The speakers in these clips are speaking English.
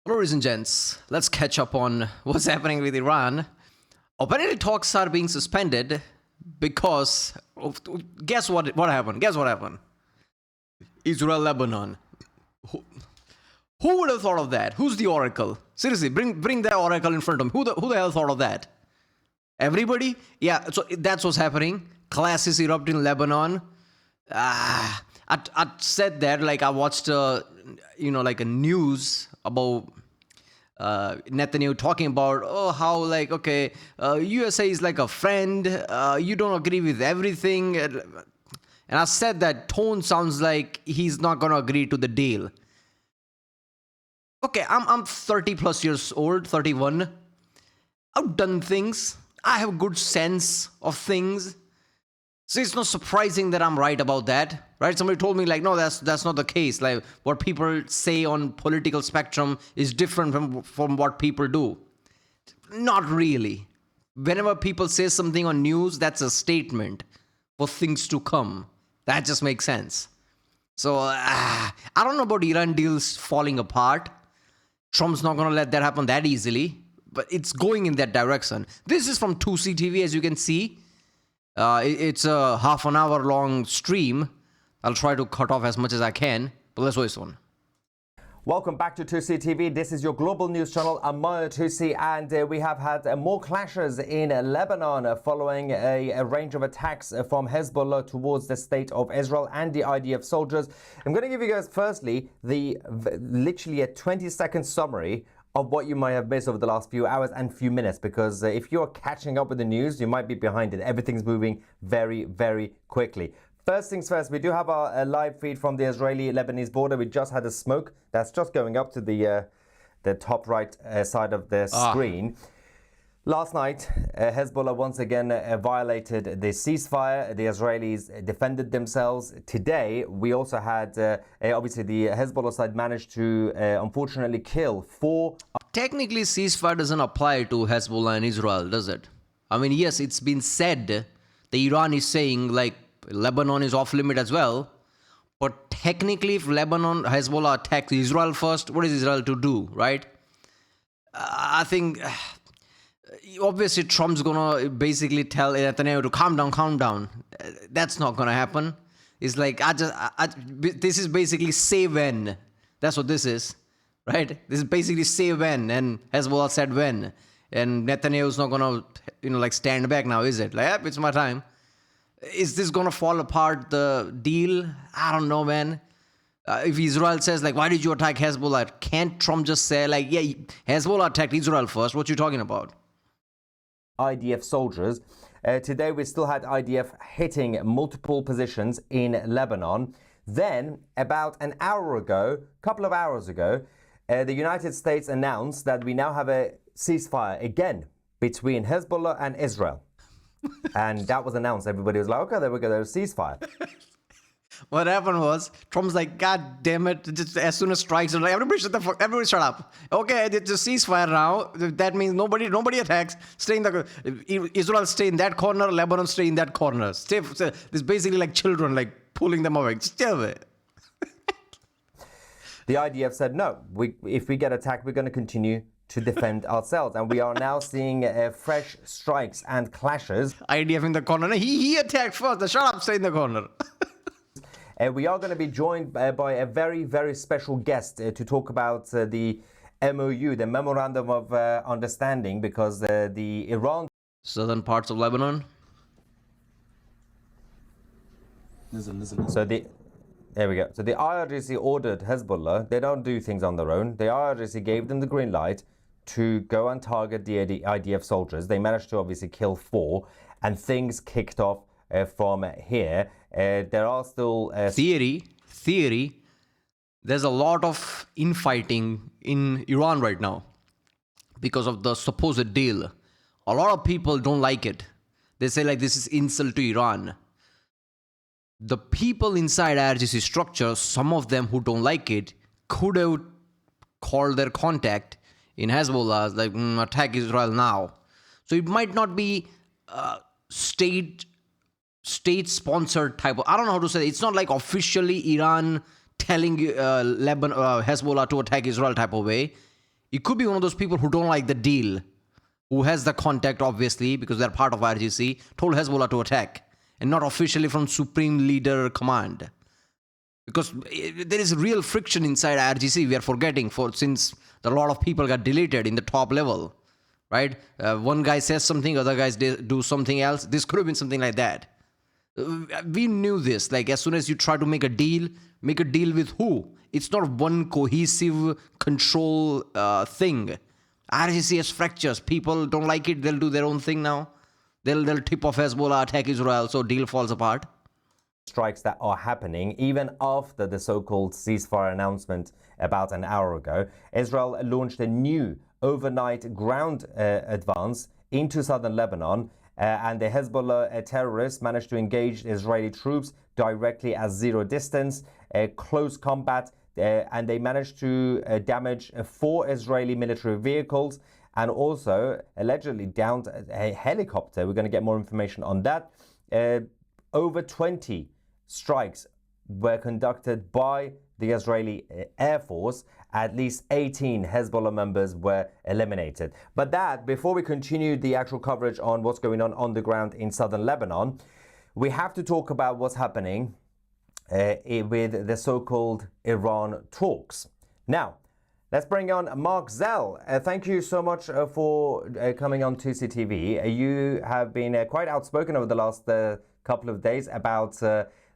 Hello, ladies and gents. Let's catch up on what's happening with Iran. Apparently, talks are being suspended because guess what? What happened? Guess what happened? Israel, Lebanon. Who would have thought of that? Who's the oracle? Seriously, bring that oracle in front of me. Who the hell thought of that? Everybody? Yeah. So that's what's happening. Clashes erupt in Lebanon. I said that like I watched like a news about Netanyahu talking about how USA is like a friend, you don't agree with everything, and I said that tone sounds like he's not gonna agree to the deal. Okay, I'm 30 plus years old, 31. I've done things. I have good sense of things. So it's not surprising that I'm right about that, right? Somebody told me like, no, that's not the case. Like what people say on political spectrum is different from what people do. Not really. Whenever people say something on news, that's a statement for things to come. That just makes sense. So I don't know about Iran deals falling apart. Trump's not going to let that happen that easily, but it's going in that direction. This is from 2C TV, as you can see. It's a half an hour long stream. I'll try to cut off as much as I can, but let's watch this one. Welcome back to 2C TV. This is your global news channel. I'm Maya 2C, and we have had more clashes in Lebanon following a range of attacks from Hezbollah towards the state of Israel and the IDF soldiers. I'm going to give you guys firstly literally a 20-second summary of what you might have missed over the last few hours and few minutes, because if you're catching up with the news, you might be behind it. Everything's moving very, very quickly. First things first, we do have a live feed from the Israeli-Lebanese border. We just had a smoke that's just going up to the top right side of the screen. Last night, Hezbollah once again violated the ceasefire. The Israelis defended themselves. Today, we also had, obviously, the Hezbollah side managed to, unfortunately, kill 4. Technically, ceasefire doesn't apply to Hezbollah and Israel, does it? I mean, yes, it's been said that Iran is saying, like, Lebanon is off limit as well. But technically, if Hezbollah attacks Israel first, what is Israel to do, right? I think... Obviously, Trump's gonna basically tell Netanyahu to calm down. That's not gonna happen. It's like this is basically say when. That's what this is, right? This is basically say when, and Hezbollah said when, and Netanyahu's not gonna stand back now, is it? Like, yep, it's my time. Is this gonna fall apart? The deal? I don't know, man. If Israel says like, why did you attack Hezbollah? Can't Trump just say like, yeah, Hezbollah attacked Israel first? What you talking about? IDF soldiers. Today we still had IDF hitting multiple positions in Lebanon. Then, about an hour ago, couple of hours ago, the United States announced that we now have a ceasefire again between Hezbollah and Israel. And that was announced. Everybody was like, okay, there we go, there's a ceasefire. What happened was, Trump's like, God damn it, just as soon as strikes, like, everybody shut up. Okay, it's a ceasefire now. That means nobody attacks. Israel stay in that corner, Lebanon stay in that corner. It's basically like children, like pulling them away. Stay away. The IDF said, no, if we get attacked, we're going to continue to defend ourselves. And we are now seeing fresh strikes and clashes. IDF in the corner. No, he attacked first. Shut up, stay in the corner. We are going to be joined by a very, very special guest to talk about the MOU, the Memorandum of Understanding, because the Iran... Southern parts of Lebanon. So there we go. So the IRGC ordered Hezbollah. They don't do things on their own. The IRGC gave them the green light to go and target the IDF soldiers. They managed to obviously kill 4, and things kicked off from here. There are still... Theory, there's a lot of infighting in Iran right now because of the supposed deal. A lot of people don't like it. They say like this is insult to Iran. The people inside IRGC structure, some of them who don't like it, could have called their contact in Hezbollah, like, attack Israel now. So it might not be state-sponsored type of... I don't know how to say it. It's not like officially Iran telling Hezbollah to attack Israel type of way. He could be one of those people who don't like the deal, who has the contact, obviously, because they're part of IRGC, told Hezbollah to attack, and not officially from Supreme Leader Command. Because there is real friction inside IRGC, we are forgetting, since a lot of people got deleted in the top level, right? One guy says something, other guys do something else. This could have been something like that. We knew this. Like, as soon as you try to make a deal with who? It's not one cohesive control thing. IRGC has fractures. People don't like it. They'll do their own thing now. They'll tip off Hezbollah, attack Israel, so deal falls apart. Strikes that are happening even after the so-called ceasefire announcement about an hour ago. Israel launched a new overnight ground advance into southern Lebanon, and the Hezbollah terrorists managed to engage Israeli troops directly at zero distance, close combat, and they managed to damage 4 Israeli military vehicles and also allegedly downed a helicopter. We're going to get more information on that. Over 20 strikes were conducted by the Israeli Air Force. At least 18 Hezbollah members were eliminated. But before we continue the actual coverage on what's going on the ground in southern Lebanon, we have to talk about what's happening with the so-called Iran talks. Now, let's bring on Mark Zell. Thank you so much for coming on 2CTV. You have been quite outspoken over the last couple of days about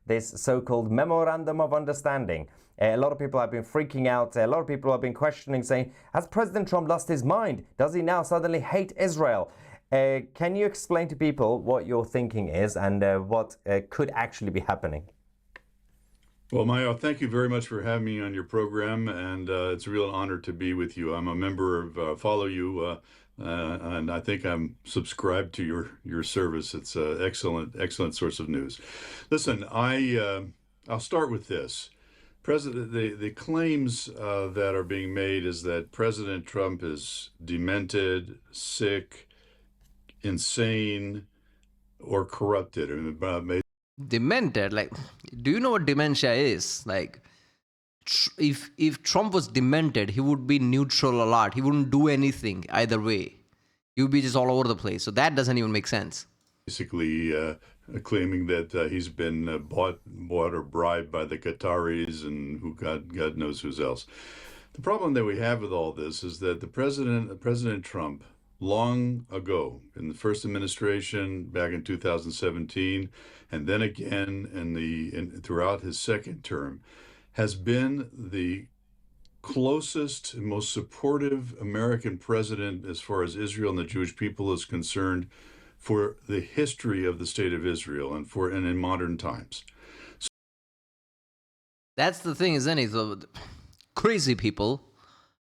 this so-called Memorandum of Understanding. A lot of people have been freaking out. A lot of people have been questioning, saying, has President Trump lost his mind? Does he now suddenly hate Israel? Can you explain to people what your thinking is and what could actually be happening? Well, Mayo, thank you very much for having me on your program, and it's a real honor to be with you. I'm a member of Follow You, and I think I'm subscribed to your service. It's an excellent source of news. Listen, I'll start with this. The claims that are being made is that President Trump is demented, sick, insane, or corrupted. Demented? Like, do you know what dementia is? Like, if Trump was demented, he would be neutral a lot. He wouldn't do anything either way. He would be just all over the place. So that doesn't even make sense. Basically claiming that he's been bought or bribed by the Qataris and who God knows who else. The problem that we have with all this is that President Trump, long ago in the first administration back in 2017, and then again throughout his second term, has been the closest and most supportive American president as far as Israel and the Jewish people is concerned for the history of the state of Israel and in modern times. That's the thing, isn't it? So, crazy people,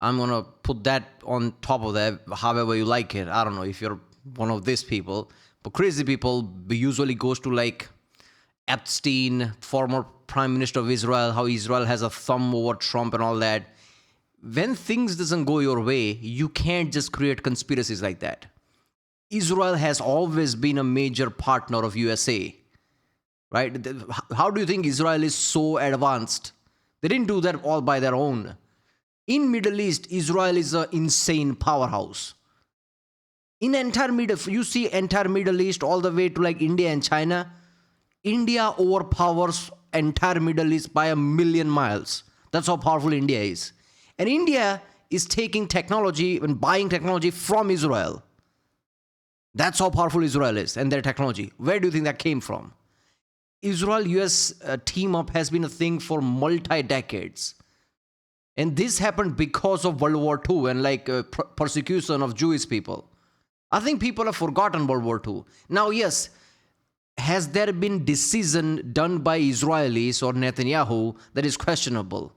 I'm going to put that on top of that, however you like it. I don't know if you're one of these people, but crazy people usually goes to like Epstein, former Prime Minister of Israel, how Israel has a thumb over Trump and all that. When things doesn't go your way, you can't just create conspiracies like that. Israel has always been a major partner of USA, right? How do you think Israel is so advanced? They didn't do that all by their own. In Middle East, Israel is an insane powerhouse. In you see entire Middle East all the way to like India and China. India overpowers entire Middle East by 1,000,000 miles. That's how powerful India is. And India is taking technology and buying technology from Israel. That's how powerful Israel is and their technology. Where do you think that came from? Israel-US team up has been a thing for multi-decades. And this happened because of World War II and like persecution of Jewish people. I think people have forgotten World War II. Now, yes, has there been decision done by Israelis or Netanyahu that is questionable?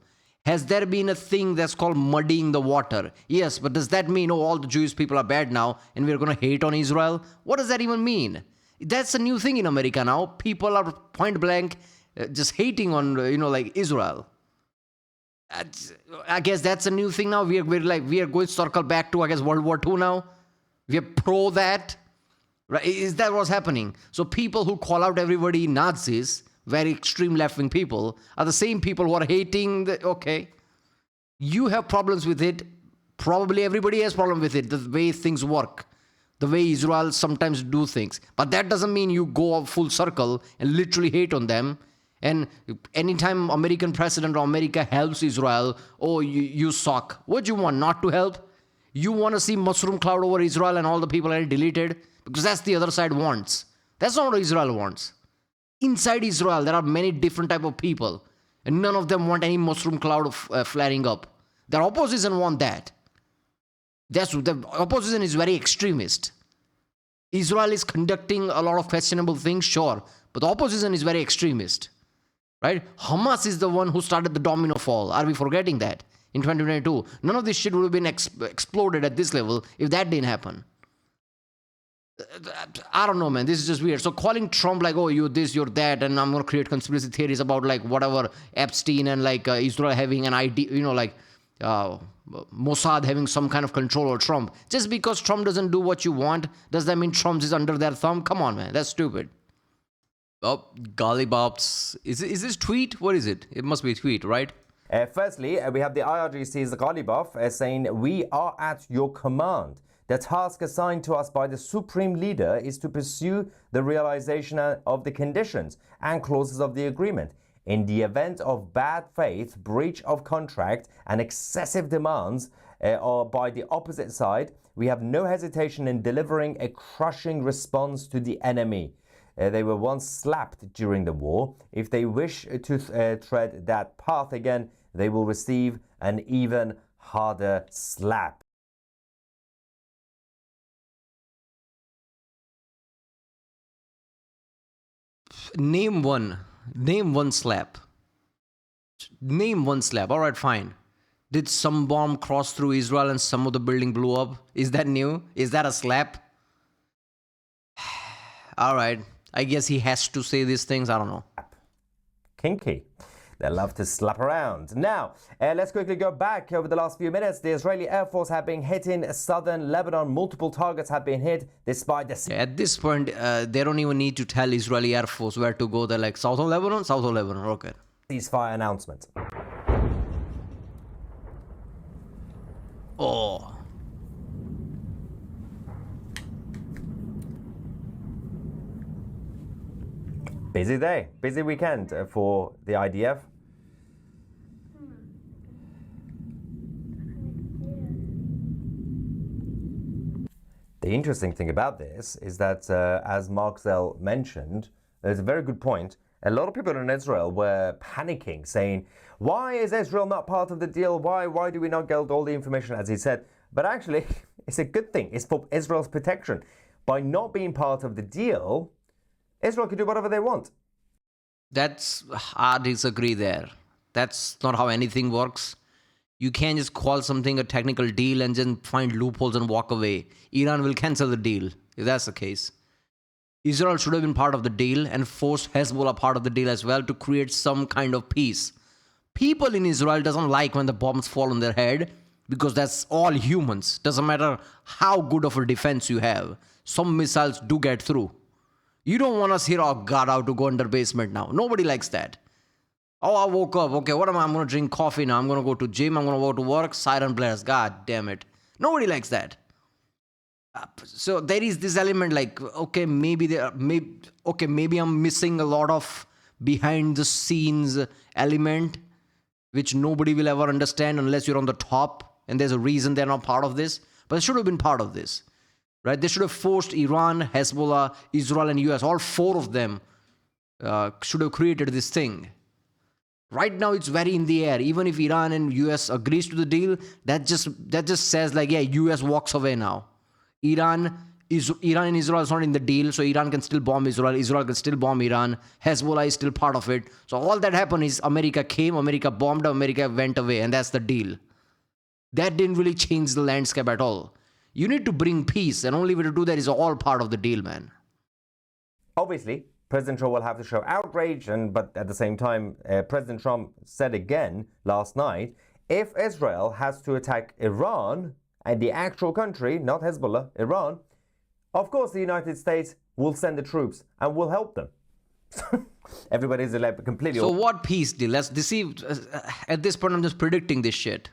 Has there been a thing that's called muddying the water? Yes, but does that mean, all the Jewish people are bad now and we're going to hate on Israel? What does that even mean? That's a new thing in America now. People are point blank just hating on, like Israel. I guess that's a new thing now. We are going to circle back to, I guess, World War II now. We are pro that. Right? Is that what's happening? So people who call out everybody Nazis, very extreme left-wing people, are the same people who are hating okay. You have problems with it. Probably everybody has problem with it, the way things work, the way Israel sometimes do things. But that doesn't mean you go full circle and literally hate on them. And anytime American president or America helps Israel, oh, you suck. What do you want, not to help? You want to see mushroom cloud over Israel and all the people are deleted? Because that's the other side wants. That's not what Israel wants. Inside Israel, there are many different type of people. And none of them want any mushroom cloud flaring up. Their opposition want that. The opposition is very extremist. Israel is conducting a lot of questionable things, sure. But the opposition is very extremist. Right? Hamas is the one who started the domino fall. Are we forgetting that? In 2022. None of this shit would have been exploded at this level if that didn't happen. I don't know, man. This is just weird. So calling Trump like, oh, you're this, you're that, and I'm going to create conspiracy theories about like whatever Epstein and like Israel having an idea, like Mossad having some kind of control over Trump. Just because Trump doesn't do what you want, does that mean Trump is under their thumb? Come on, man. That's stupid. Oh, golly bobs. Is this tweet? What is it? It must be a tweet, right? Firstly, we have the IRGC's Ghalibaf saying, we are at your command. The task assigned to us by the Supreme Leader is to pursue the realization of the conditions and clauses of the agreement. In the event of bad faith, breach of contract, and excessive demands by the opposite side, we have no hesitation in delivering a crushing response to the enemy. They were once slapped during the war. If they wish to tread that path again, they will receive an even harder slap. Name one slap. Name one slap. All right, fine. Did some bomb cross through Israel and some of the building blew up? Is that new? Is that a slap? All right. I guess he has to say these things. I don't know. Kinky. They love to slap around. Now, let's quickly go back over the last few minutes. The Israeli Air Force have been hitting southern Lebanon. Multiple targets have been hit despite the... At this point, they don't even need to tell Israeli Air Force where to go. They're like, south of Lebanon? South of Lebanon, okay. Ceasefire announcement. Oh. Busy day, busy weekend for the IDF. The interesting thing about this is that, as Mark Zell mentioned, there's a very good point. A lot of people in Israel were panicking, saying, why is Israel not part of the deal? Why do we not get all the information, as he said? But actually, it's a good thing. It's for Israel's protection. By not being part of the deal, Israel can do whatever they want. I disagree there. That's not how anything works. You can't just call something a technical deal and then find loopholes and walk away. Iran will cancel the deal, if that's the case. Israel should have been part of the deal and forced Hezbollah part of the deal as well to create some kind of peace. People in Israel doesn't like when the bombs fall on their head because that's all humans. Doesn't matter how good of a defense you have. Some missiles do get through. You don't want us here, oh God, how to go under basement now. Nobody likes that. Oh, I woke up. Okay, what am I? I'm going to drink coffee now. I'm going to go to gym. I'm going to go to work. Siren blares. God damn it. Nobody likes that. So there is this element like, okay, maybe I'm missing a lot of behind the scenes element, which nobody will ever understand unless you're on the top. And there's a reason they're not part of this. But they should have been part of this. Right? They should have forced Iran, Hezbollah, Israel, and US. All four of them should have created this thing. Right now, it's very in the air. Even if Iran and US agrees to the deal, that just says like, yeah, US walks away now. Iran and Israel is not in the deal, so Iran can still bomb Israel. Israel can still bomb Iran. Hezbollah is still part of it. So all that happened is America came, America bombed, America went away, and that's the deal. That didn't really change the landscape at all. You need to bring peace, and only way to do that is all part of the deal, man. Obviously, President Trump will have to show outrage, but at the same time, President Trump said again last night, if Israel has to attack Iran, and the actual country, not Hezbollah, Iran, of course the United States will send the troops and will help them. Everybody's completely... So what peace deal? Let's deceive... At this point, I'm just predicting this shit.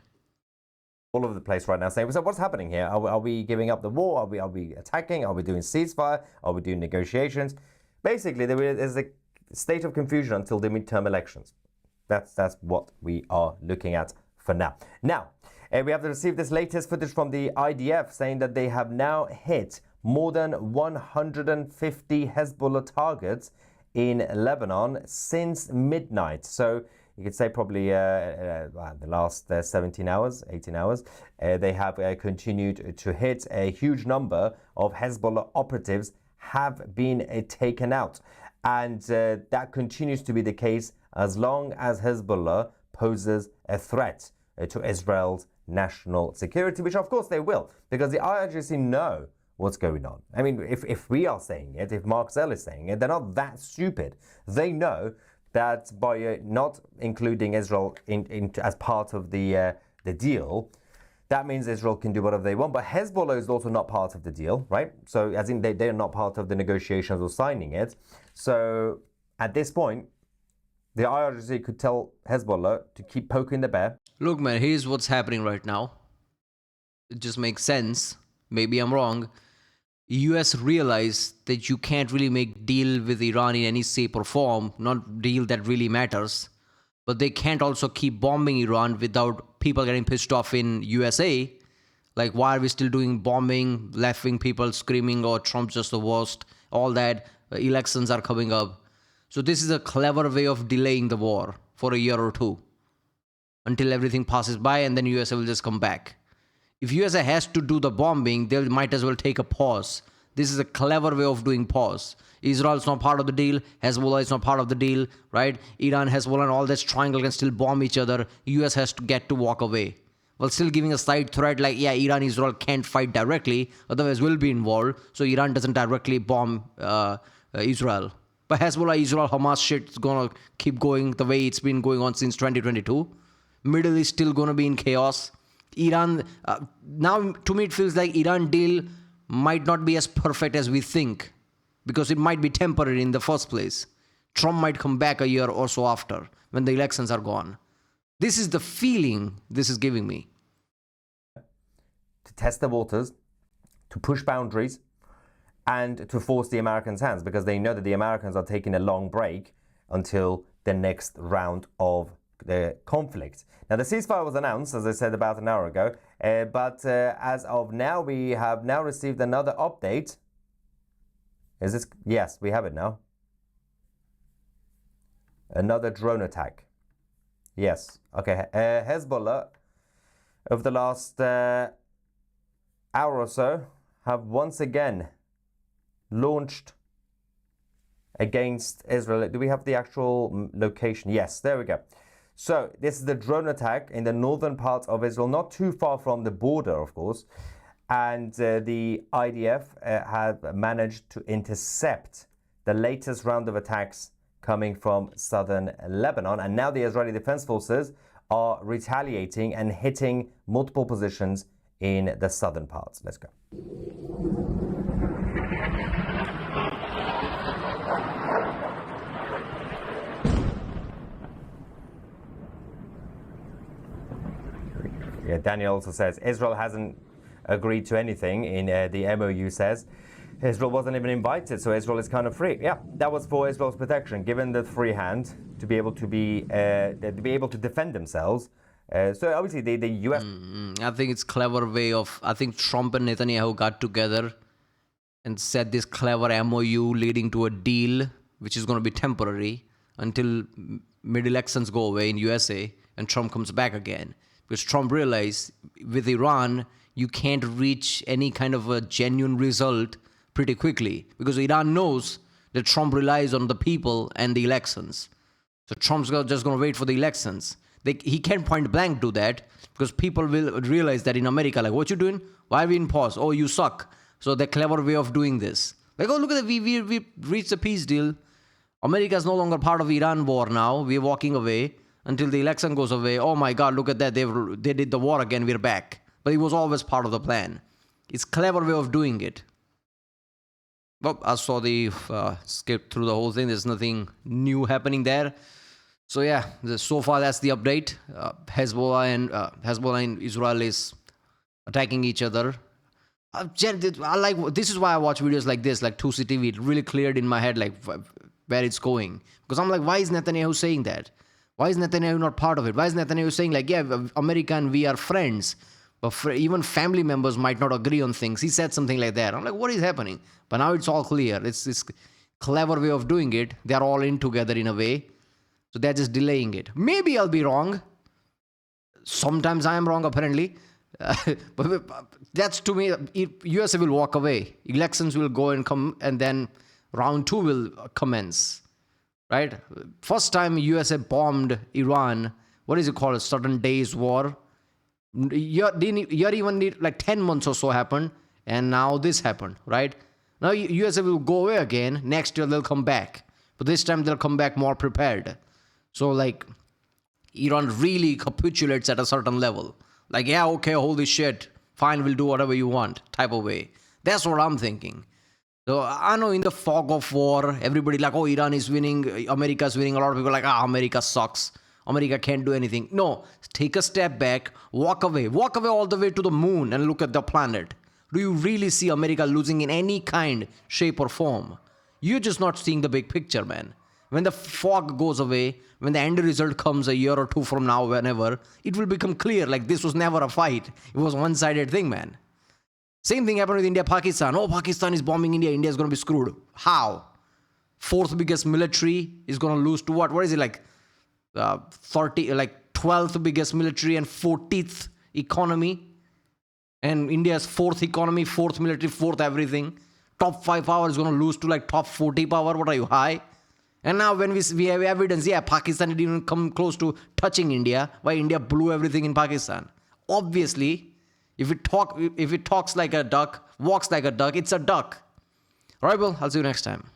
all over the place right now saying, so what's happening here? Are we giving up the war? Are we attacking? Are we doing ceasefire? Are we doing negotiations? Basically, there is a state of confusion until the midterm elections. That's what we are looking at for now. Now, we have received this latest footage from the IDF saying that they have now hit more than 150 Hezbollah targets in Lebanon since midnight. So you could say probably the last 17 hours, 18 hours, they have continued to hit. A huge number of Hezbollah operatives have been taken out. And that continues to be the case as long as Hezbollah poses a threat to Israel's national security, which of course they will, because the IRGC know what's going on. I mean, if we are saying it, if Mark Zell is saying it, they're not that stupid. They know that by not including Israel as part of the deal, that means Israel can do whatever they want. But Hezbollah is also not part of the deal, right? So as in they're not part of the negotiations or signing it. So at this point, the IRGC could tell Hezbollah to keep poking the bear. Look, man, here's what's happening right now. It just makes sense. Maybe I'm wrong. US realized that you can't really make deal with Iran in any shape or form, not deal that really matters. But they can't also keep bombing Iran without people getting pissed off in USA. Like, why are we still doing bombing, left-wing people screaming, oh, Trump's just the worst, all that. Elections are coming up. So this is a clever way of delaying the war for a year or two until everything passes by, and then USA will just come back. If USA has to do the bombing, they might as well take a pause. This is a clever way of doing pause. Israel is not part of the deal. Hezbollah is not part of the deal, right? Iran, Hezbollah, and all this triangle can still bomb each other. US has to get to walk away. While still giving a side threat like, yeah, Iran, Israel can't fight directly, otherwise we'll be involved. So Iran doesn't directly bomb Israel. But Hezbollah, Israel, Hamas shit is going to keep going the way it's been going on since 2022. Middle East still going to be in chaos. Iran, now to me it feels like Iran deal might not be as perfect as we think, because it might be temporary in the first place. Trump might come back a year or so after when the elections are gone. This is the feeling this is giving me. To test the waters, to push boundaries, and to force the Americans' hands, because they know that the Americans are taking a long break until the next round of the conflict. Now, the ceasefire was announced, as I said, about an hour ago, but as of now, we have now received another update. Is this? Yes, we have it now. Another drone attack. Yes. Okay. Hezbollah, over the last hour or so, have once again launched against Israel. Do we have the actual location? Yes, there we go. So this is the drone attack in the northern part of Israel, not too far from the border, of course. And the IDF have managed to intercept the latest round of attacks coming from southern Lebanon. And now the Israeli Defense Forces are retaliating and hitting multiple positions in the southern parts. Let's go. Yeah, Daniel also says Israel hasn't agreed to anything in the MOU says. Israel wasn't even invited, so Israel is kind of free. Yeah, that was for Israel's protection, given the free hand to be able to defend themselves. So obviously the US. I think it's clever way of. I think Trump and Netanyahu got together and set this clever MOU leading to a deal, which is going to be temporary until mid-elections go away in USA and Trump comes back again. Because Trump realized with Iran, you can't reach any kind of a genuine result pretty quickly. Because Iran knows that Trump relies on the people and the elections. So Trump's just going to wait for the elections. He can't point blank do that, because people will realize that in America, like, what you doing? Why are we in pause? Oh, you suck. So the clever way of doing this. Like, oh, look at that, we reached a peace deal. America is no longer part of Iran war now. We're walking away until the election goes away. Oh my God, look at that. They did the war again. We're back. But it was always part of the plan. It's clever way of doing it. Well, I saw the skip through the whole thing. There's nothing new happening there. So yeah, so far that's the update. Hezbollah and Israel is attacking each other. I like, this is why I watch videos like this, like 2C TV. It really cleared in my head like where it's going. Because I'm like, why is Netanyahu saying that? Why is Netanyahu not part of it? Why is Netanyahu saying like, yeah, America and we are friends, but even family members might not agree on things? He said something like that. I'm like, what is happening? But now it's all clear. It's this clever way of doing it. They're all in together in a way. So they're just delaying it. Maybe I'll be wrong. Sometimes I am wrong, apparently. But that's, to me, USA will walk away. Elections will go and come, and then round 2 will commence. Right? First time USA bombed Iran, what is it called? A certain days war. Year even need like 10 months or so happened, and now this happened, right? Now USA will go away again. Next year they'll come back, but this time they'll come back more prepared. So like Iran really capitulates at a certain level. Like, yeah, okay, holy shit, fine, we'll do whatever you want type of way. That's what I'm thinking. So I know in the fog of war, everybody like, oh, Iran is winning, America's winning. A lot of people are like, America sucks. America can't do anything. No, take a step back, walk away all the way to the moon and look at the planet. Do you really see America losing in any kind, shape or form? You're just not seeing the big picture, man. When the fog goes away, when the end result comes a year or 2 from now, whenever, it will become clear like this was never a fight. It was a one-sided thing, man. Same thing happened with India, Pakistan. Oh, Pakistan is bombing India. India is going to be screwed. How? 4th biggest military is going to lose to what? What is it like? 12th biggest military and 14th economy. And India's 4th economy, 4th military, 4th everything. Top 5 power is going to lose to like top 40 power. What are you, high? And now when we have evidence, yeah, Pakistan didn't even come close to touching India. Why India blew everything in Pakistan? Obviously, if it talks like a duck, walks like a duck, it's a duck. All right, well, I'll see you next time.